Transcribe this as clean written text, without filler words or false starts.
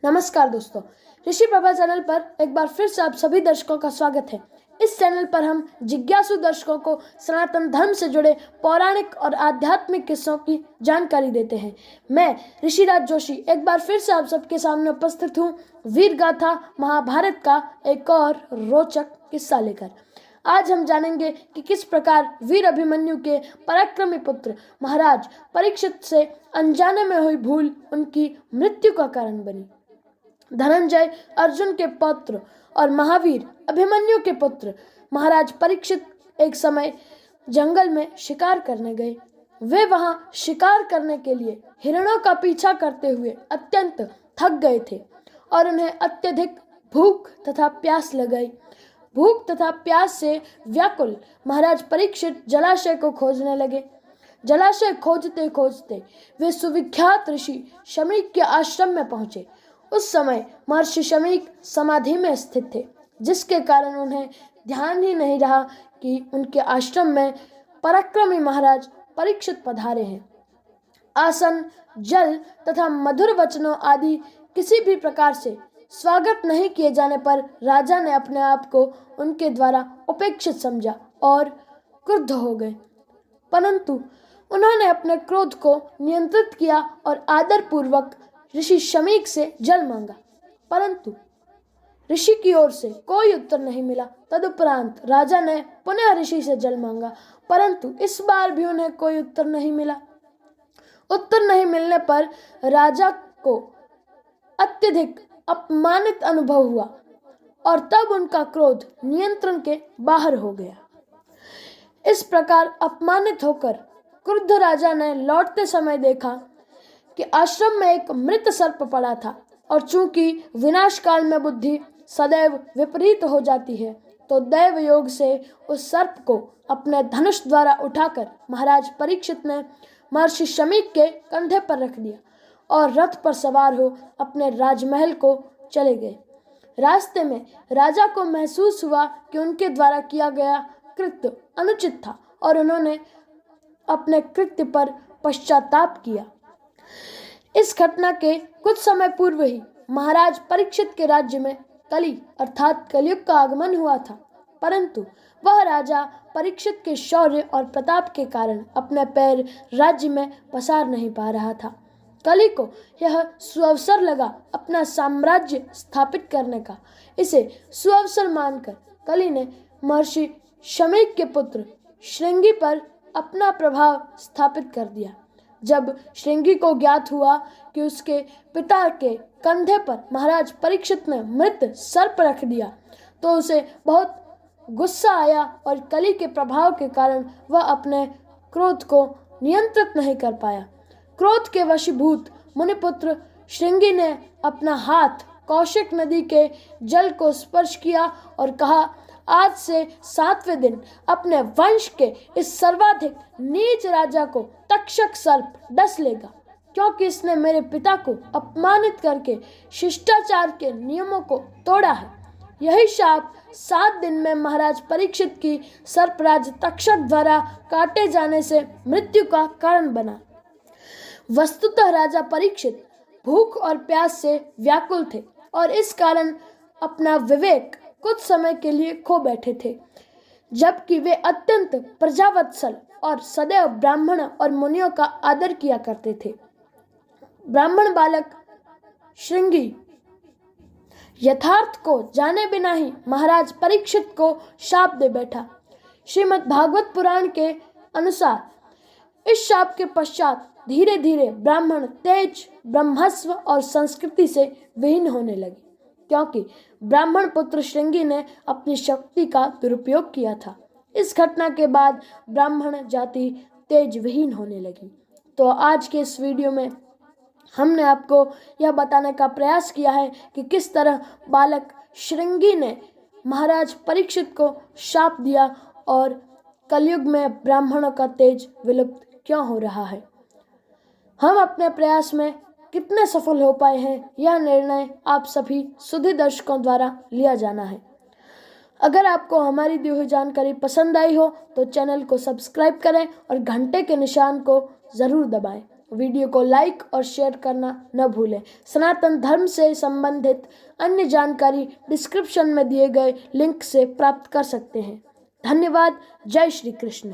नमस्कार दोस्तों, ऋषि प्रभा चैनल पर एक बार फिर से आप सभी दर्शकों का स्वागत है। इस चैनल पर हम जिज्ञासु दर्शकों को सनातन धर्म से जुड़े पौराणिक और आध्यात्मिक किस्सों की जानकारी देते हैं। मैं ऋषिराज जोशी एक बार फिर से आप सबके सामने उपस्थित हूँ वीर गाथा महाभारत का एक और रोचक किस्सा लेकर। आज हम जानेंगे कि किस प्रकार वीर अभिमन्यु के पराक्रमी पुत्र महाराज परीक्षित से अनजाने में हुई भूल उनकी मृत्यु का कारण बनी। धनंजय अर्जुन के पुत्र और महावीर अभिमन्यु के पुत्र महाराज परीक्षित एक समय जंगल में शिकार करने गए। वे वहां शिकार करने के लिए हिरणों का पीछा करते हुए अत्यंत थक गए थे और उन्हें अत्यधिक भूख तथा प्यास लग गई। भूख तथा प्यास से व्याकुल महाराज परीक्षित जलाशय को खोजने लगे। जलाशय खोजते खोजते वे सुविख्यात ऋषि शमीक के आश्रम में पहुंचे। उस समय महर्षि शमीक समाधि में स्थित थे, जिसके कारण उन्हें ध्यान ही नहीं रहा कि उनके आश्रम में पराक्रमी महाराज परीक्षित पधारे हैं। आसन, जल तथा मधुर वचनों आदि किसी भी प्रकार से स्वागत नहीं किए जाने पर राजा ने अपने आप को उनके द्वारा उपेक्षित समझा और क्रुद्ध हो गए। परंतु उन्होंने अपने क्रोध को नियंत्रित किया और आदर पूर्वक ऋषि शमीक से जल मांगा, परंतु ऋषि की ओर से कोई उत्तर नहीं मिला। तदुपरांत राजा ने पुनः ऋषि से जल मांगा, परंतु इस बार भी उन्हें कोई उत्तर नहीं मिला। उत्तर नहीं मिलने पर राजा को अत्यधिक अपमानित अनुभव हुआ और तब उनका क्रोध नियंत्रण के बाहर हो गया। इस प्रकार अपमानित होकर क्रुद्ध राजा ने लौटते समय देखा कि आश्रम में एक मृत सर्प पड़ा था, और चूंकि विनाश काल में बुद्धि सदैव विपरीत हो जाती है, तो दैव योग से उस सर्प को अपने धनुष द्वारा उठाकर महाराज परीक्षित ने महर्षि शमीक के कंधे पर रख दिया और रथ पर सवार हो अपने राजमहल को चले गए। रास्ते में राजा को महसूस हुआ कि उनके द्वारा किया गया कृत्य अनुचित था और उन्होंने अपने कृत्य पर पश्चाताप किया। इस घटना के कुछ समय पूर्व ही महाराज परीक्षित के राज्य में कली अर्थात कलयुग का आगमन हुआ था, परंतु वह राजा परीक्षित के शौर्य और प्रताप के कारण अपने पैर राज्य में पसार नहीं पा रहा था। कली को यह सुअवसर लगा अपना साम्राज्य स्थापित करने का। इसे सुअवसर मानकर कली ने महर्षि शमीक के पुत्र श्रृंगी पर अपना प्रभाव स्थापित कर दिया। जब श्रृंगी को ज्ञात हुआ कि उसके पिता के कंधे पर महाराज परीक्षित ने मृत सर्प रख दिया, तो उसे बहुत गुस्सा आया और कली के प्रभाव के कारण वह अपने क्रोध को नियंत्रित नहीं कर पाया। क्रोध के वशीभूत मुनिपुत्र श्रृंगी ने अपना हाथ कौशिक नदी के जल को स्पर्श किया और कहा, आज से 7वें दिन अपने वंश के इस सर्वाधिक नीच राजा को तक्षक सर्प डस लेगा, क्योंकि इसने मेरे पिता को अपमानित करके शिष्टाचार के नियमों को तोड़ा है। यही शाप 7 दिन में महाराज परीक्षित की सर्पराज तक्षक द्वारा काटे जाने से मृत्यु का कारण बना। वस्तुतः राजा परीक्षित भूख और प्यास से व्याकुल थे और इस कारण अपना विवेक कुछ समय के लिए खो बैठे थे, जबकि वे अत्यंत प्रजावत्सल और सदैव ब्राह्मण और मुनियों का आदर किया करते थे। ब्राह्मण बालक श्रृंगी यथार्थ को जाने बिना ही महाराज परीक्षित को शाप दे बैठा। श्रीमद् भागवत पुराण के अनुसार इस शाप के पश्चात धीरे धीरे ब्राह्मण तेज, ब्रह्मस्व और संस्कृति से विहीन होने लगे, क्योंकि ब्राह्मण पुत्र श्रृंगी ने अपनी शक्ति का दुरुपयोग किया था। इस घटना के बाद ब्राह्मण जाति तेज विहीन होने लगी। तो आज के इस वीडियो में हमने आपको यह बताने का प्रयास किया है कि किस तरह बालक श्रृंगी ने महाराज परीक्षित को शाप दिया और कलयुग में ब्राह्मणों का तेज विलुप्त क्यों हो रहा है। हम अपने प्रयास में कितने सफल हो पाए हैं, यह निर्णय आप सभी सुधी दर्शकों द्वारा लिया जाना है। अगर आपको हमारी दी हुई जानकारी पसंद आई हो तो चैनल को सब्सक्राइब करें और घंटे के निशान को ज़रूर दबाएं। वीडियो को लाइक और शेयर करना न भूलें। सनातन धर्म से संबंधित अन्य जानकारी डिस्क्रिप्शन में दिए गए लिंक से प्राप्त कर सकते हैं। धन्यवाद। जय श्री कृष्ण।